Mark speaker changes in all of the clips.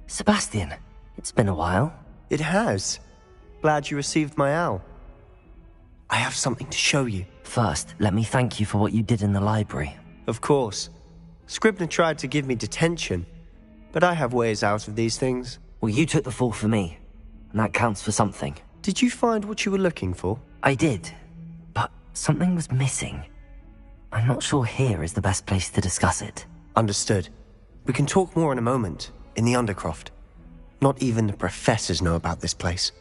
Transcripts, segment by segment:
Speaker 1: Sebastian, it's been a while.
Speaker 2: It has. Glad you received my owl. I have something to show you.
Speaker 1: First, let me thank you for what you did in the library.
Speaker 2: Of course. Scribner tried to give me detention, but I have ways out of these things.
Speaker 1: Well, you took the fall for me, and that counts for something.
Speaker 2: Did you find what you were looking for?
Speaker 1: I did, but something was missing. I'm not sure here is the best place to discuss it.
Speaker 2: Understood. We can talk more in a moment, in the Undercroft. Not even the professors know about this place.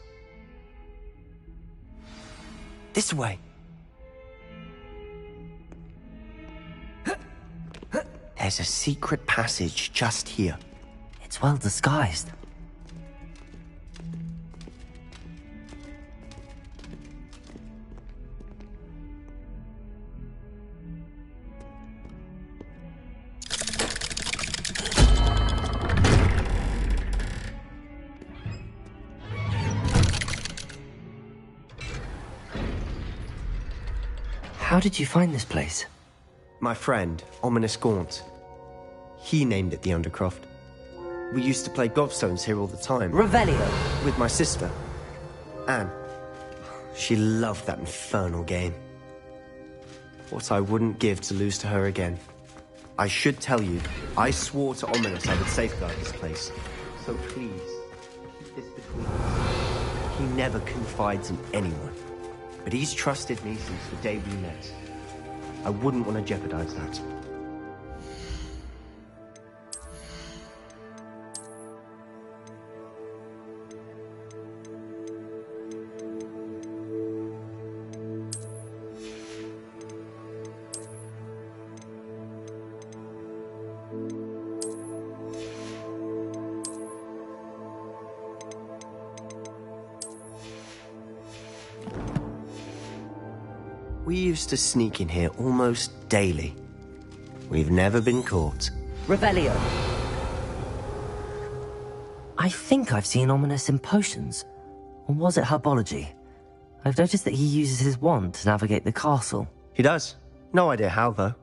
Speaker 2: This way. There's a secret passage just here.
Speaker 1: It's well disguised. How did you find this place?
Speaker 2: My friend, Ominous Gaunt. He named it the Undercroft. We used to play gobstones here all the time.
Speaker 1: Revelio!
Speaker 2: With my sister, Anne. She loved that infernal game. What I wouldn't give to lose to her again. I should tell you, I swore to Ominous I would safeguard this place. So please, keep this between us. He never confides in anyone. But he's trusted me since the day we met. I wouldn't want to jeopardize that. We used to sneak in here almost daily. We've never been caught.
Speaker 1: Revelio! I think I've seen Ominous in potions. Or was it herbology? I've noticed that he uses his wand to navigate the castle.
Speaker 2: He does. No idea how, though.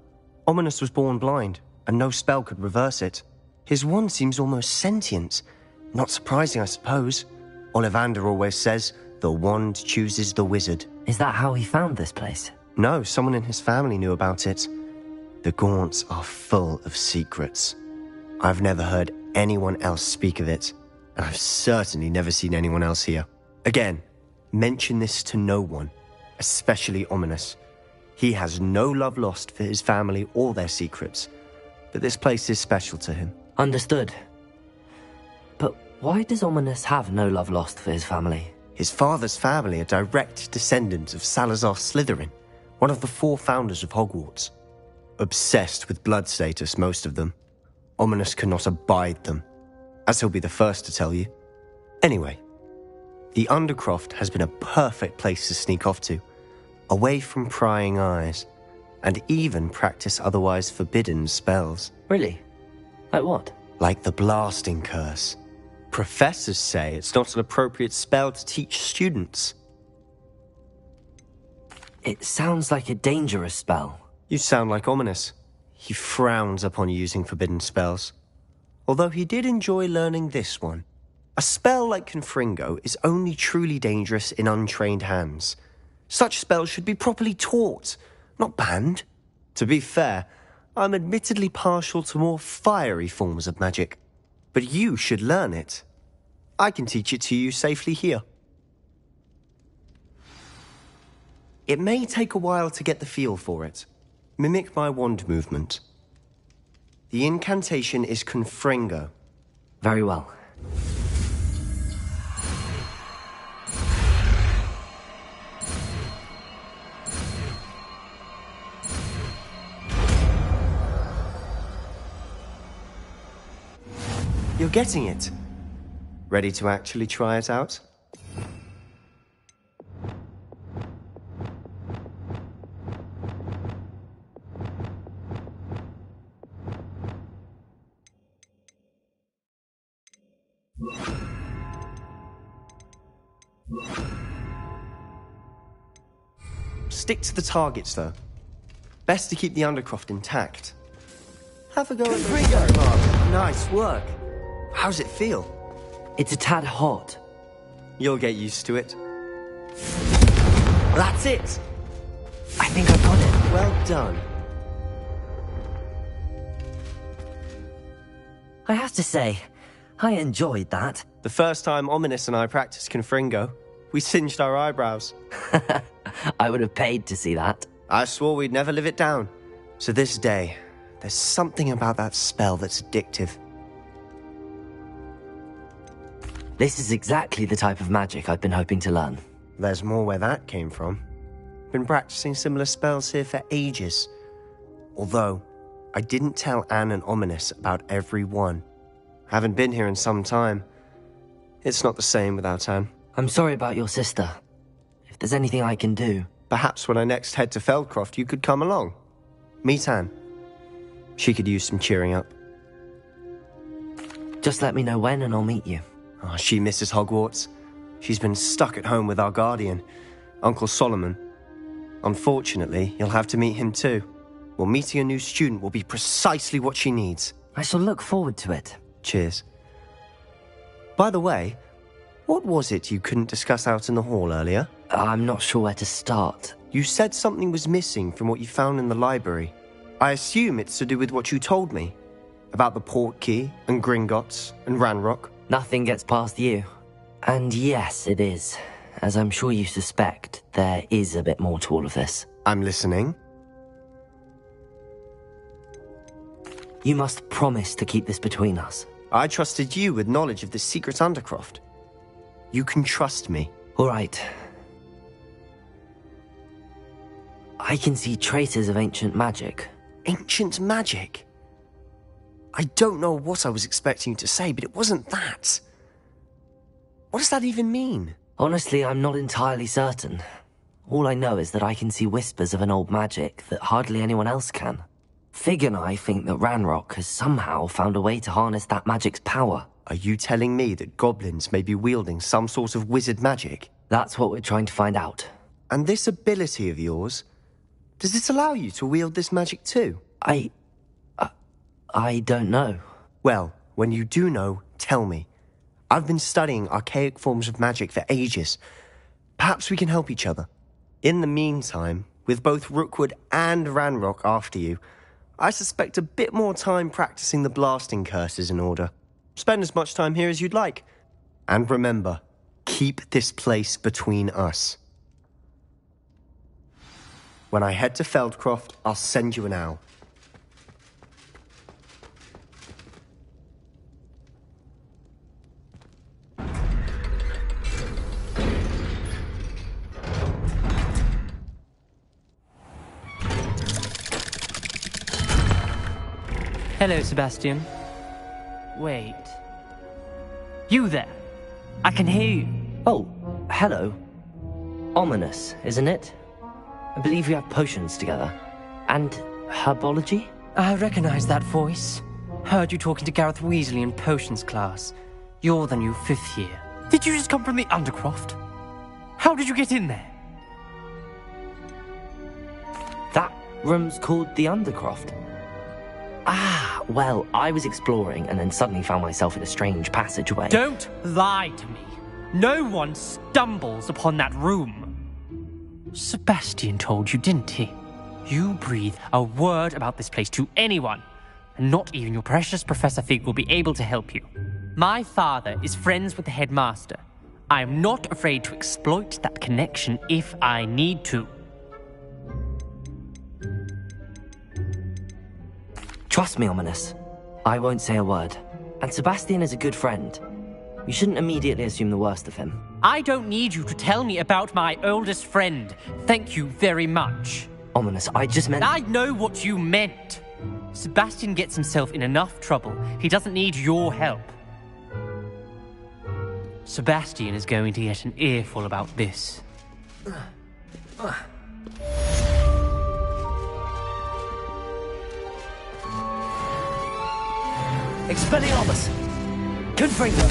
Speaker 2: Ominous was born blind, and no spell could reverse it. His wand seems almost sentient. Not surprising, I suppose. Ollivander always says, the wand chooses the wizard.
Speaker 1: Is that how he found this place?
Speaker 2: No, someone in his family knew about it. The Gaunts are full of secrets. I've never heard anyone else speak of it, and I've certainly never seen anyone else here. Again, mention this to no one, especially Ominous. He has no love lost for his family or their secrets, but this place is special to him.
Speaker 1: Understood. But why does Ominous have no love lost for his family?
Speaker 2: His father's family are direct descendants of Salazar Slytherin, one of the 4 founders of Hogwarts. Obsessed with blood status, most of them. Ominous cannot abide them, as he'll be the first to tell you. Anyway, the Undercroft has been a perfect place to sneak off to, away from prying eyes, and even practice otherwise forbidden spells.
Speaker 1: Really? Like what?
Speaker 2: Like the blasting curse. Professors say it's not an appropriate spell to teach students.
Speaker 1: It sounds like a dangerous spell.
Speaker 2: You sound like Ominous. He frowns upon using forbidden spells. Although he did enjoy learning this one. A spell like Confringo is only truly dangerous in untrained hands. Such spells should be properly taught, not banned. To be fair, I'm admittedly partial to more fiery forms of magic. But you should learn it. I can teach it to you safely here. It may take a while to get the feel for it. Mimic my wand movement. The incantation is Confringo.
Speaker 1: Very well.
Speaker 2: You're getting it. Ready to actually try it out? Stick to the targets, though. Best to keep the Undercroft intact. Have a go at the mark. Nice work. How's it feel?
Speaker 1: It's a tad hot.
Speaker 2: You'll get used to it. That's it!
Speaker 1: I think I've got it.
Speaker 2: Well done.
Speaker 1: I have to say, I enjoyed that.
Speaker 2: The first time Ominous and I practiced Confringo, we singed our eyebrows.
Speaker 1: I would have paid to see that.
Speaker 2: I swore we'd never live it down. So this day, there's something about that spell that's addictive.
Speaker 1: This is exactly the type of magic I've been hoping to learn.
Speaker 2: There's more where that came from. Been practicing similar spells here for ages. Although, I didn't tell Anne and Ominous about every one. Haven't been here in some time. It's not the same without Anne.
Speaker 1: I'm sorry about your sister. If there's anything I can do...
Speaker 2: Perhaps when I next head to Feldcroft, you could come along. Meet Anne. She could use some cheering up.
Speaker 1: Just let me know when and I'll meet you.
Speaker 2: Oh, she misses Hogwarts. She's been stuck at home with our guardian, Uncle Solomon. Unfortunately, you'll have to meet him too. Well, meeting a new student will be precisely what she needs.
Speaker 1: I shall look forward to it.
Speaker 2: Cheers. By the way, what was it you couldn't discuss out in the hall earlier?
Speaker 1: I'm not sure where to start.
Speaker 2: You said something was missing from what you found in the library. I assume it's to do with what you told me. About the Portkey and Gringotts and Ranrock.
Speaker 1: Nothing gets past you. And yes, it is. As I'm sure you suspect, there is a bit more to all of this.
Speaker 2: I'm listening.
Speaker 1: You must promise to keep this between us.
Speaker 2: I trusted you with knowledge of the secret Undercroft. You can trust me.
Speaker 1: All right. I can see traces of ancient magic.
Speaker 2: Ancient magic? I don't know what I was expecting you to say, but it wasn't that. What does that even mean?
Speaker 1: Honestly, I'm not entirely certain. All I know is that I can see whispers of an old magic that hardly anyone else can. Fig and I think that Ranrock has somehow found a way to harness that magic's power.
Speaker 2: Are you telling me that goblins may be wielding some sort of wizard magic?
Speaker 1: That's what we're trying to find out.
Speaker 2: And this ability of yours, does it allow you to wield this magic too?
Speaker 1: I don't know.
Speaker 2: Well, when you do know, tell me. I've been studying archaic forms of magic for ages. Perhaps we can help each other. In the meantime, with both Rookwood and Ranrock after you, I suspect a bit more time practicing the blasting curses in order. Spend as much time here as you'd like. And remember, keep this place between us. When I head to Feldcroft, I'll send you an owl.
Speaker 3: Hello, Sebastian. Wait. You there? I can hear you.
Speaker 1: Oh, hello. Ominous, isn't it? I believe we have potions together. And herbology?
Speaker 3: I recognize that voice. Heard you talking to Gareth Weasley in potions class. You're the new 5th year. Did you just come from the Undercroft? How did you get in there?
Speaker 1: That room's called the Undercroft. Ah, well, I was exploring and then suddenly found myself in a strange passageway.
Speaker 3: Don't lie to me. No one stumbles upon that room. Sebastian told you, didn't he? You breathe a word about this place to anyone, and not even your precious Professor Fig will be able to help you. My father is friends with the headmaster. I am not afraid to exploit that connection if I need to.
Speaker 1: Trust me, Ominous. I won't say a word. And Sebastian is a good friend. You shouldn't immediately assume the worst of him.
Speaker 3: I don't need you to tell me about my oldest friend. Thank you very much.
Speaker 1: Ominous, I just meant...
Speaker 3: I know what you meant. Sebastian gets himself in enough trouble. He doesn't need your help. Sebastian is going to get an earful about this.
Speaker 1: Expelliarmus! Confringo!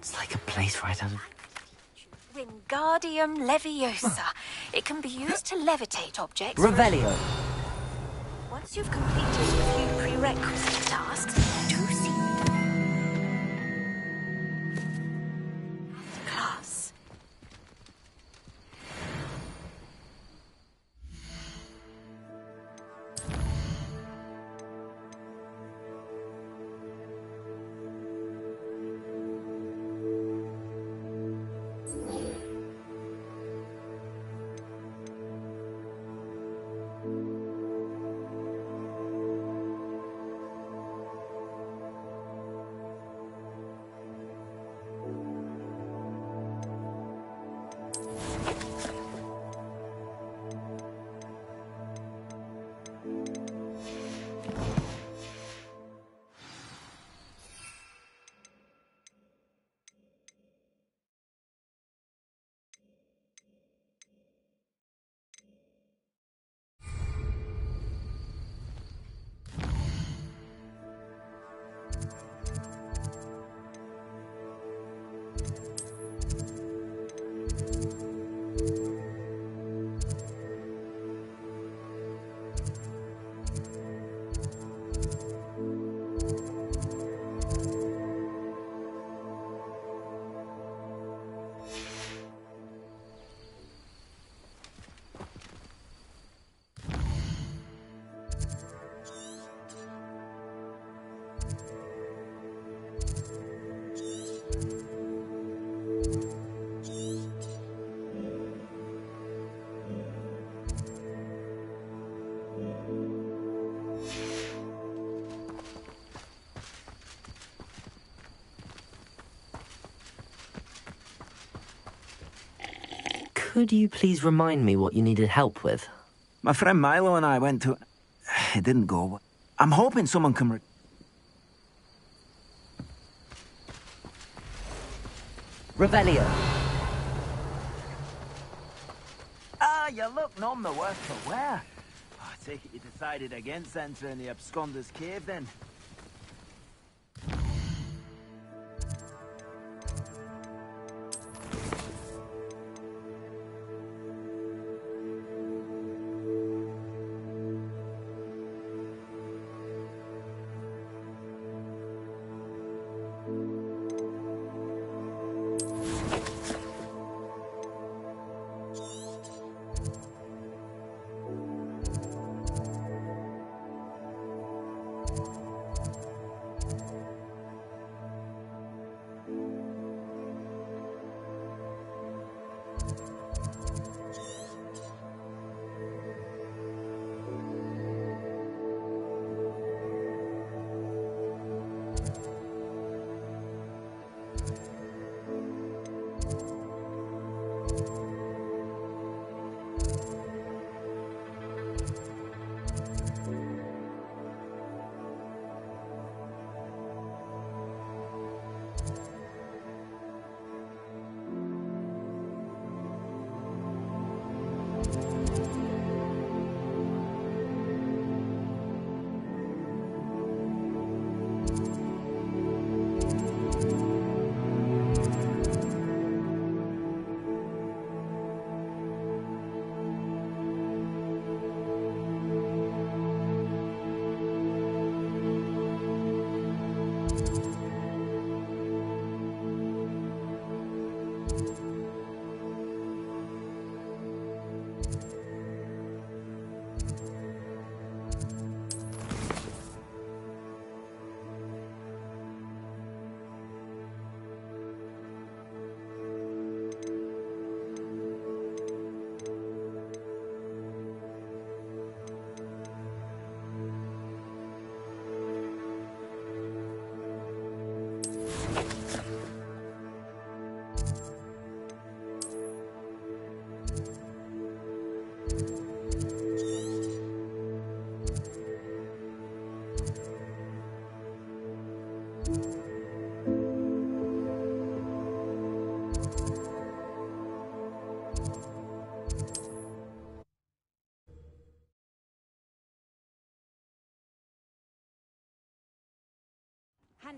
Speaker 1: It's like a place right out of...
Speaker 4: Wingardium Leviosa. It can be used to levitate objects.
Speaker 1: Revelio.
Speaker 4: Once you've completed a few prerequisite tasks, do see class.
Speaker 1: Could you please remind me what you needed help with?
Speaker 5: My friend Milo and I went to... It didn't go. I'm hoping someone can...
Speaker 1: Revelio.
Speaker 5: Ah, you look none the worse for wear. I take it you decided against entering the Absconder's Cave, then?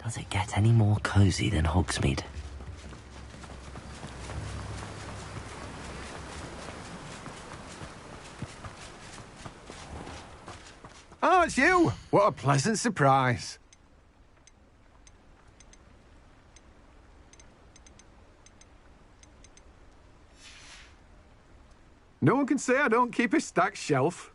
Speaker 1: Does it get any more cozy than Hogsmeade?
Speaker 6: Oh, it's you! What a pleasant surprise. No one can say I don't keep a stacked shelf.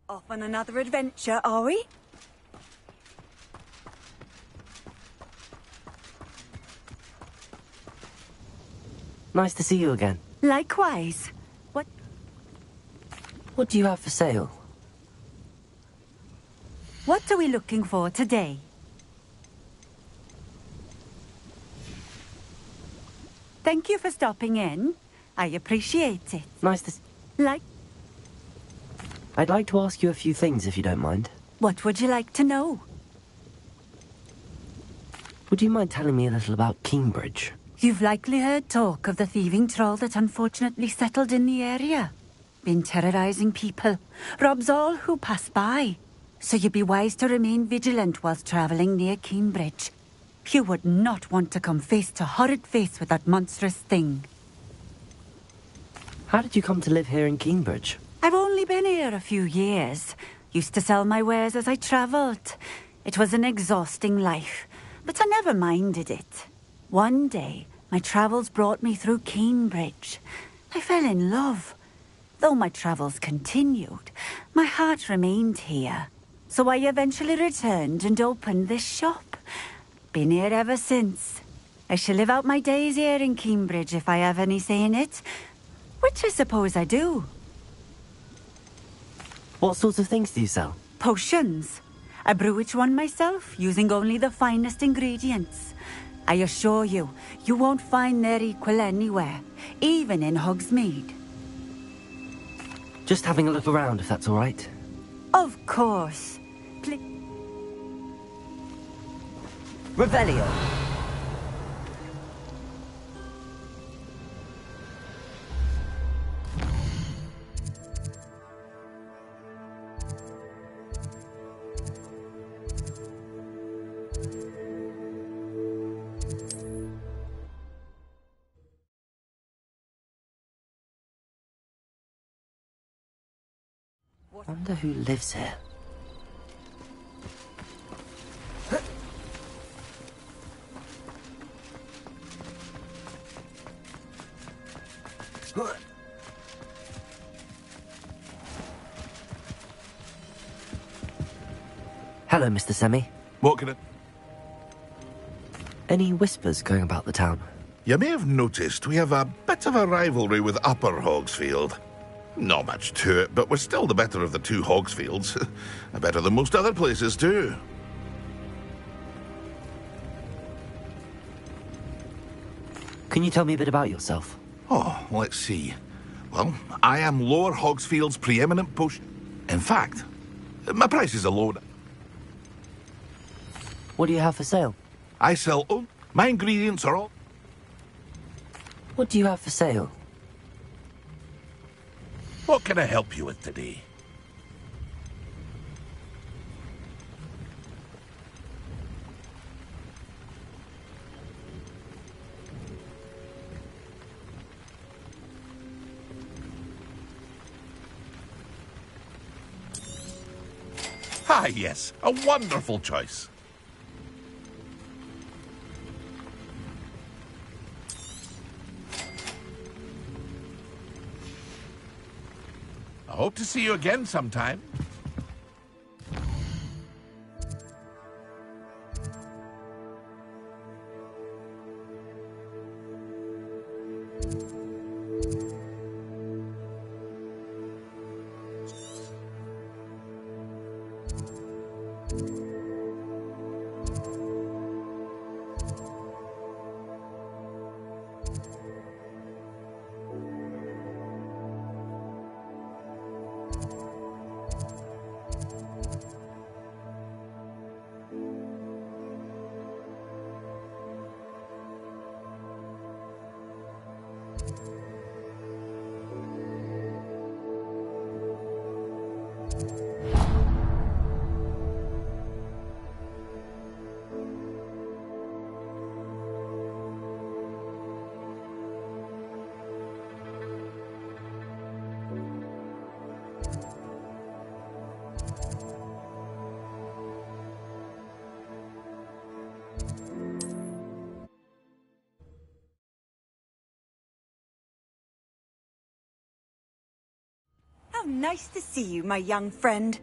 Speaker 7: Off on another adventure, are we?
Speaker 1: Nice to see you again.
Speaker 7: Likewise.
Speaker 1: What do you have for sale?
Speaker 7: What are we looking for today? Thank you for stopping in. I appreciate it.
Speaker 1: Nice to... I'd like to ask you a few things, if you don't mind.
Speaker 7: What would you like to know?
Speaker 1: Would you mind telling me a little about Cambridge?
Speaker 7: You've likely heard talk of the thieving troll that unfortunately settled in the area. Been terrorizing people. Robs all who pass by. So you'd be wise to remain vigilant whilst travelling near Cambridge. You would not want to come face to horrid face with that monstrous thing.
Speaker 1: How did you come to live here in Cambridge?
Speaker 7: I've only been here a few years. Used to sell my wares as I travelled. It was an exhausting life, but I never minded it. One day, my travels brought me through Cambridge. I fell in love. Though my travels continued, my heart remained here. So I eventually returned and opened this shop. Been here ever since. I shall live out my days here in Cambridge if I have any say in it, which I suppose I do.
Speaker 1: What sorts of things do you sell?
Speaker 7: Potions. I brew each one myself, using only the finest ingredients. I assure you, you won't find their equal anywhere, even in Hogsmeade.
Speaker 1: Just having a look around, if that's all right.
Speaker 7: Of course.
Speaker 1: Revelio. Wonder who lives here. Hello, Mr. Semi.
Speaker 8: What can it...
Speaker 1: Any whispers going about the town?
Speaker 8: You may have noticed we have a bit of a rivalry with Upper Hogsfield. Not much to it, but we're still the better of the two Hogsfields. Better than most other places, too.
Speaker 1: Can you tell me a bit about yourself?
Speaker 8: Oh, let's see. Well, I am Lower Hogsfield's preeminent potion. In fact, my prices are low.
Speaker 1: What do you have for sale?
Speaker 8: I sell... Oh, my ingredients are all...
Speaker 1: What do you have for sale?
Speaker 8: What can I help you with today? Ah, yes, a wonderful choice. I hope to see you again sometime.
Speaker 7: How nice to see you, my young friend.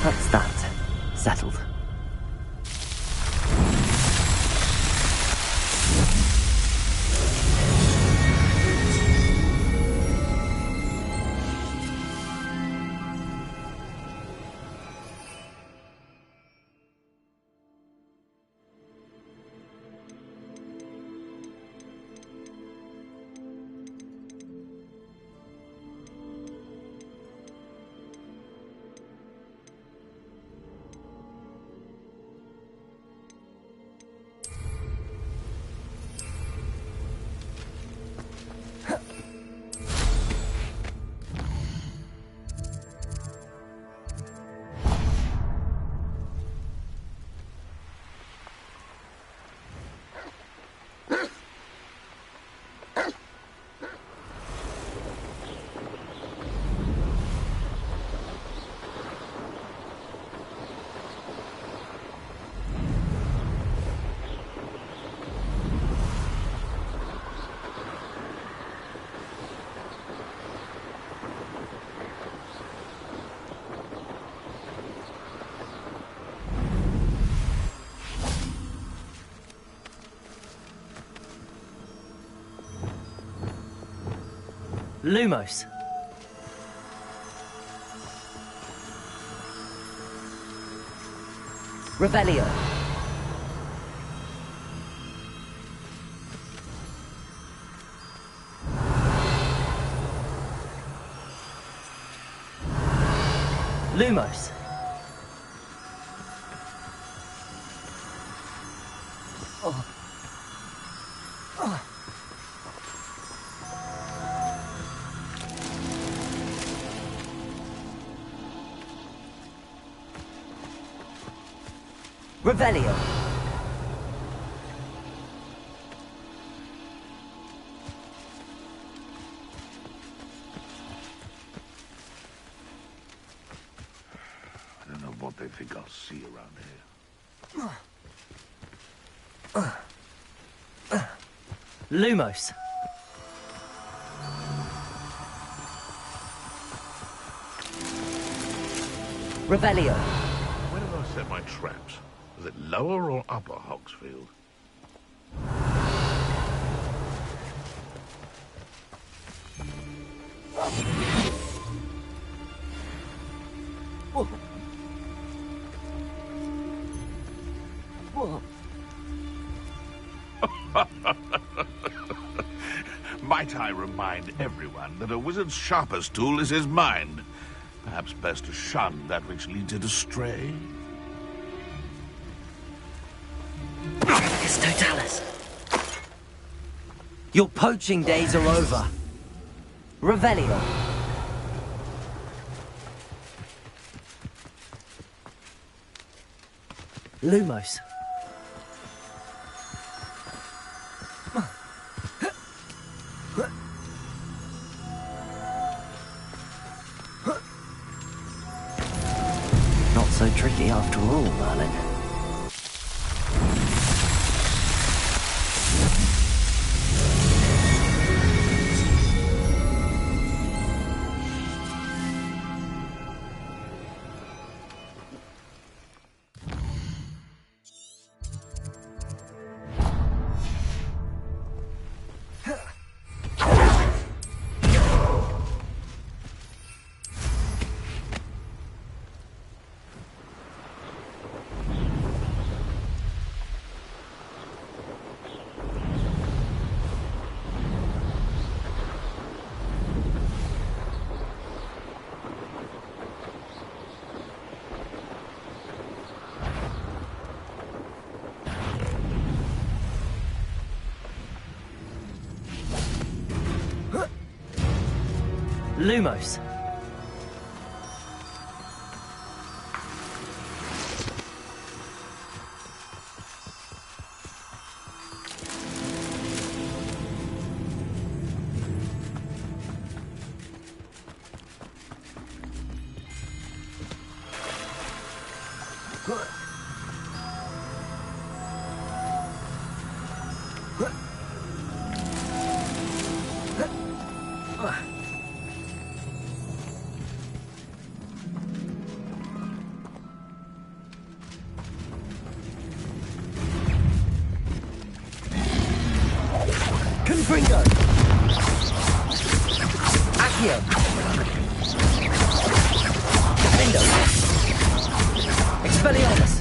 Speaker 1: That's that. Settled.
Speaker 3: Lumos.
Speaker 1: Revelio.
Speaker 3: Lumos.
Speaker 1: Revelio.
Speaker 8: I don't know what they think I'll see around here.
Speaker 3: Lumos.
Speaker 1: Revelio.
Speaker 8: Where did I set my traps? Was it lower or upper Hogsfield? Might I remind everyone that a wizard's sharpest tool is his mind? Perhaps best to shun that which leads it astray.
Speaker 1: It's Totalis. Your poaching days are over. Revelio. Lumos. Not so tricky after all, Merlin. Lumos. Confringo! Accio! Defendo! Expelliarmus!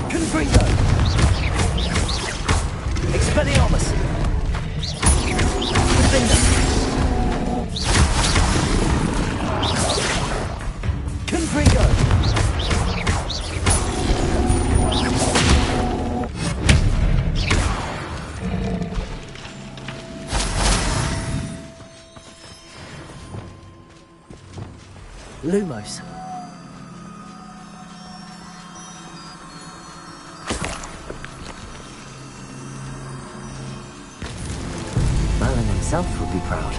Speaker 1: Confringo! Expelliarmus! Defendo! Confringo! Lumos. Merlin himself would be proud.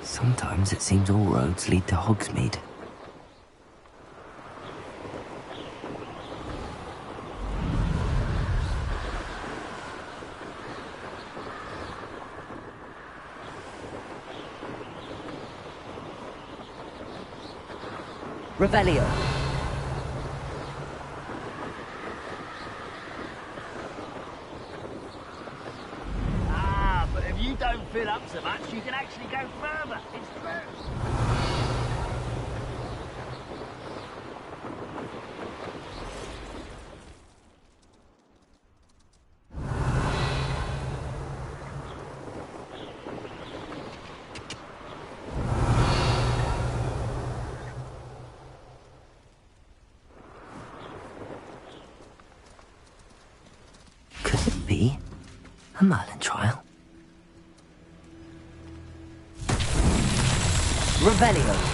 Speaker 1: Sometimes it seems all roads lead to Hogsmeade. Revelio.
Speaker 5: Ah, but if you don't fill up so much, you can actually go further. It's true.
Speaker 1: Could it be a Merlin trial? Revelio.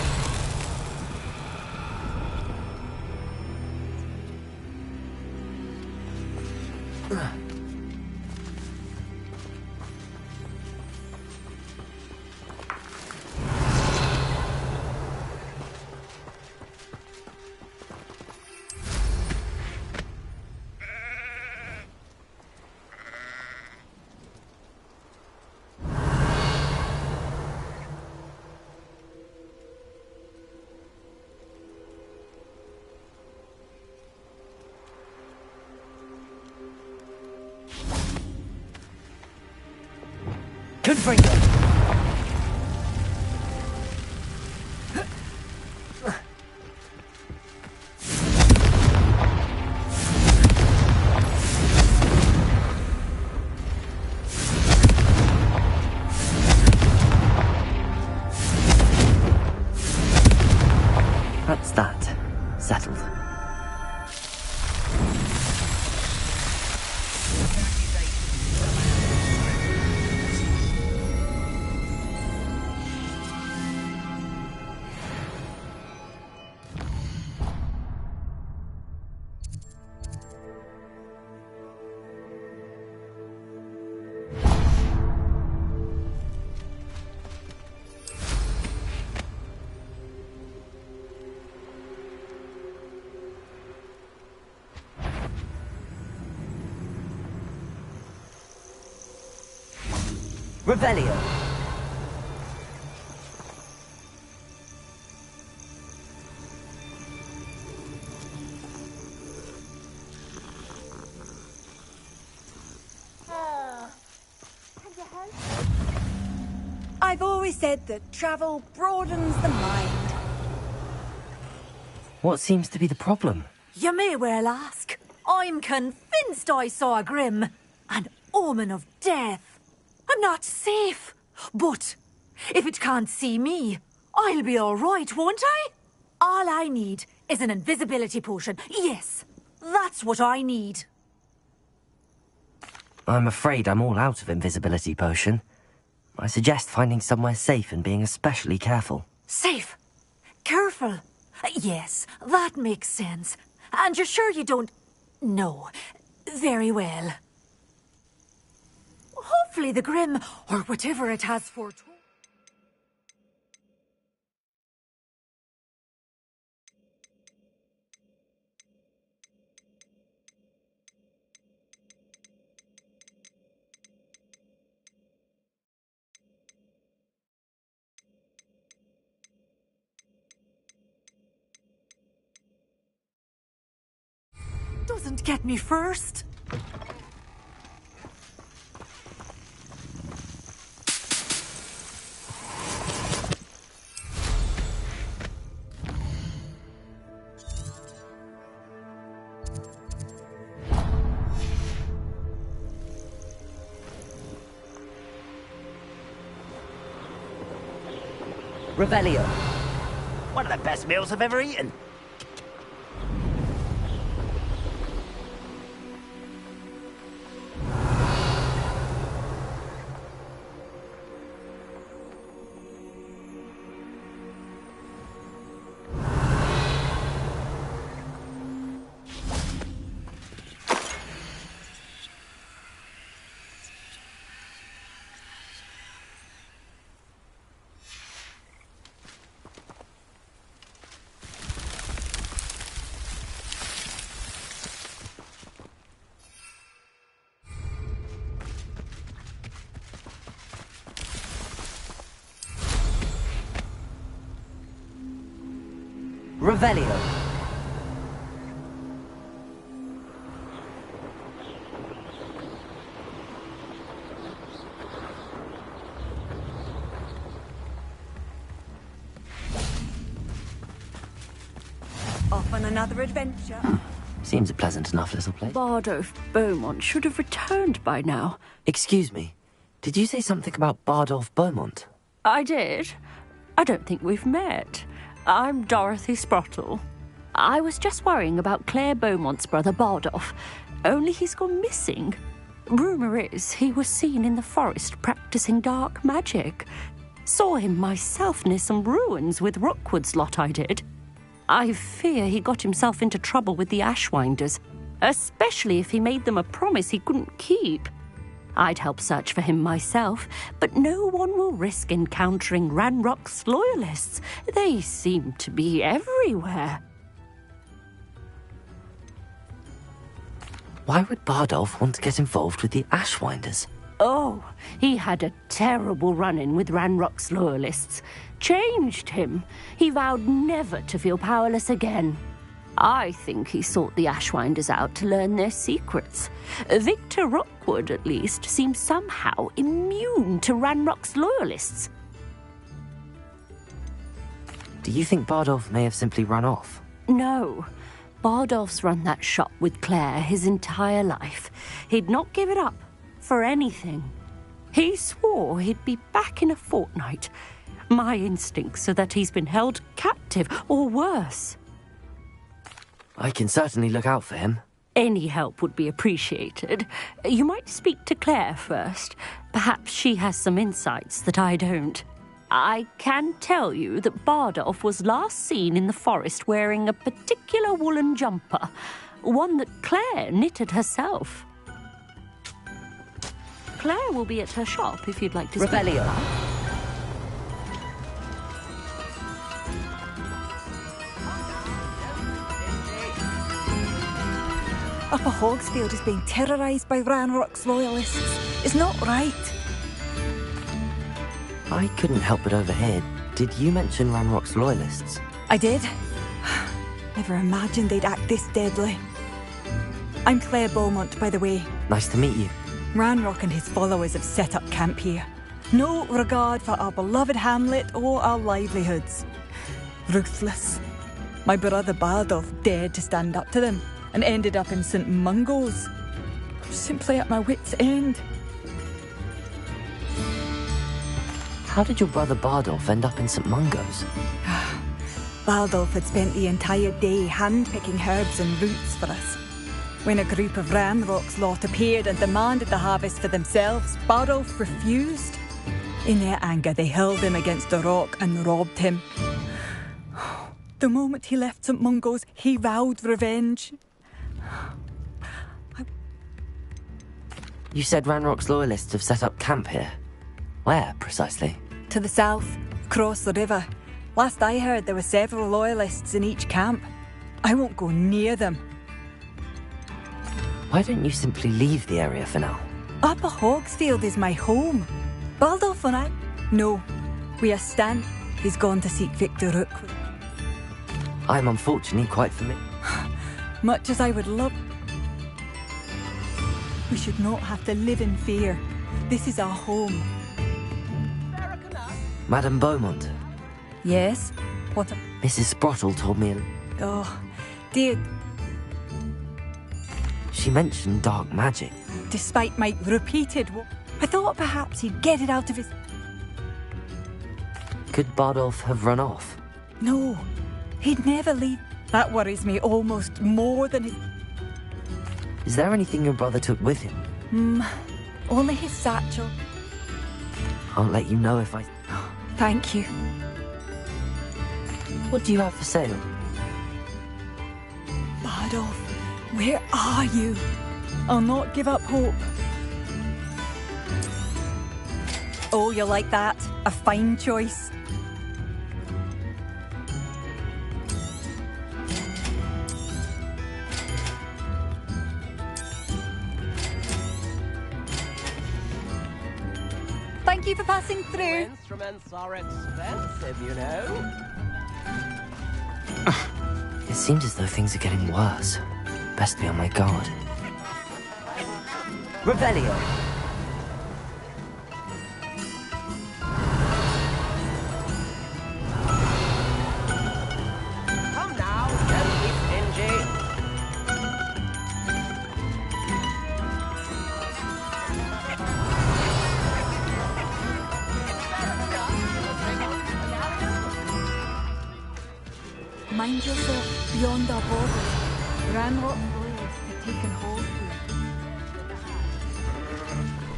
Speaker 1: Confringo. That's that. Settled. Revelio.
Speaker 7: I've always said that travel broadens the mind.
Speaker 1: What seems to be the problem?
Speaker 4: You may well ask. I'm convinced I saw a Grim, an omen of death. I'm not safe, but if it can't see me, I'll be all right, won't I? All I need is an invisibility potion. Yes, that's what I need.
Speaker 1: I'm afraid I'm all out of invisibility potion. I suggest finding somewhere safe and being especially careful.
Speaker 4: Safe? Careful? Yes, that makes sense. And you're sure you don't... No. Very well. Hopefully the Grim, or whatever it has foretold... doesn't get me first.
Speaker 1: Revelio.
Speaker 5: One of the best meals I've ever eaten.
Speaker 1: Revelio.
Speaker 7: Off on another adventure.
Speaker 1: Seems a pleasant enough little place.
Speaker 9: Bardolph Beaumont should have returned by now.
Speaker 1: Excuse me. Did you say something about Bardolph Beaumont?
Speaker 9: I did. I don't think we've met. I'm Dorothy Sprottle. I was just worrying about Claire Beaumont's brother Bardolph. Only he's gone missing. Rumour is he was seen in the forest practicing dark magic. Saw him myself near some ruins with Rookwood's lot I did. I fear he got himself into trouble with the Ashwinders, especially if he made them a promise he couldn't keep. I'd help search for him myself, but no one will risk encountering Ranrock's loyalists. They seem to be everywhere.
Speaker 1: Why would Bardolph want to get involved with the Ashwinders?
Speaker 9: Oh, he had a terrible run-in with Ranrock's loyalists. Changed him. He vowed never to feel powerless again. I think he sought the Ashwinders out to learn their secrets. Victor Rookwood, at least, seems somehow immune to Ranrock's loyalists.
Speaker 1: Do you think Bardolph may have simply run off?
Speaker 9: No. Bardolph's run that shop with Claire his entire life. He'd not give it up for anything. He swore he'd be back in a fortnight. My instincts are that he's been held captive, or worse.
Speaker 1: I can certainly look out for him.
Speaker 9: Any help would be appreciated. You might speak to Claire first. Perhaps she has some insights that I don't. I can tell you that Bardolph was last seen in the forest wearing a particular woolen jumper, one that Claire knitted herself. Claire will be at her shop if you'd like to speak.
Speaker 10: Rebellion.
Speaker 11: Upper Hogsfield is being terrorised by Ranrock's loyalists. It's not right.
Speaker 1: I couldn't help but overhear. Did you mention Ranrock's loyalists?
Speaker 11: I did. Never imagined they'd act this deadly. I'm Claire Beaumont, by the way.
Speaker 1: Nice to meet you.
Speaker 11: Ranrock and his followers have set up camp here. No regard for our beloved hamlet or our livelihoods. Ruthless. My brother Bardolph dared to stand up to them and ended up in St. Mungo's. I'm simply at my wit's end.
Speaker 1: How did your brother Bardolph end up in St. Mungo's?
Speaker 11: Bardolph had spent the entire day hand-picking herbs and roots for us. When a group of Ranrock's lot appeared and demanded the harvest for themselves, Bardolph refused. In their anger, they hurled him against a rock and robbed him. The moment he left St. Mungo's, he vowed revenge.
Speaker 1: You said Ranrock's loyalists have set up camp here. Where, precisely?
Speaker 11: To the south, across the river. Last I heard, there were several loyalists in each camp. I won't go near them.
Speaker 1: Why don't you simply leave the area for now?
Speaker 11: Upper Hogsfield is my home. Bardolph and I... No, we are Stan. He's gone to seek Victor Rookwood.
Speaker 1: I'm unfortunately quite familiar.
Speaker 11: Much as I would love... We should not have to live in fear. This is our home.
Speaker 1: Madame Beaumont.
Speaker 11: Yes? What a...
Speaker 1: Mrs. Sprottle told me...
Speaker 11: Oh, dear...
Speaker 1: She mentioned dark magic.
Speaker 11: Despite my repeated... I thought perhaps he'd get it out of his...
Speaker 1: Could Bardolph have run off?
Speaker 11: No, he'd never leave. That worries me almost more than his...
Speaker 1: Is there anything your brother took with him?
Speaker 11: Only his satchel.
Speaker 1: I'll let you know if I...
Speaker 11: Thank you.
Speaker 1: What do you have for sale?
Speaker 11: Bardolph, where are you? I'll not give up hope. Oh, you like that? A fine choice. Thank you for passing through.
Speaker 10: Instruments are expensive, you know.
Speaker 1: It seems as though things are getting worse. Best be on my guard.
Speaker 10: Rebellion. Come now, don't be stingy.
Speaker 11: Mind yourself beyond our borders. Ranrock loyalists have taken hold here.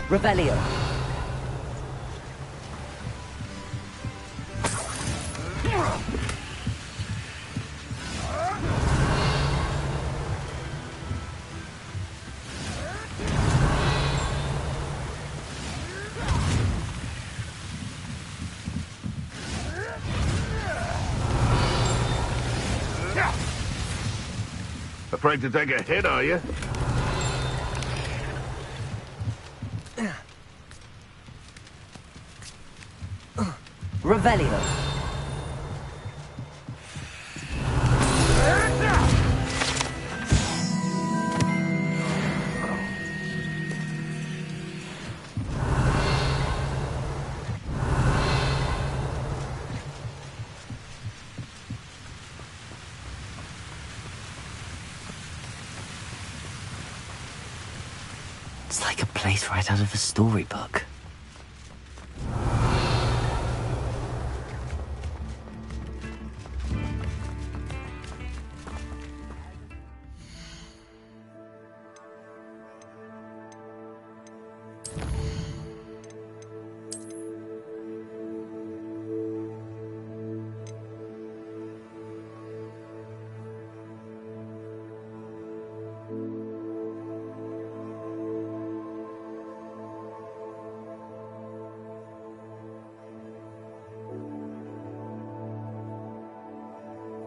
Speaker 1: Revelio.
Speaker 8: Afraid to take a hit, are you?
Speaker 1: Revelio. It's like a place right out of a storybook.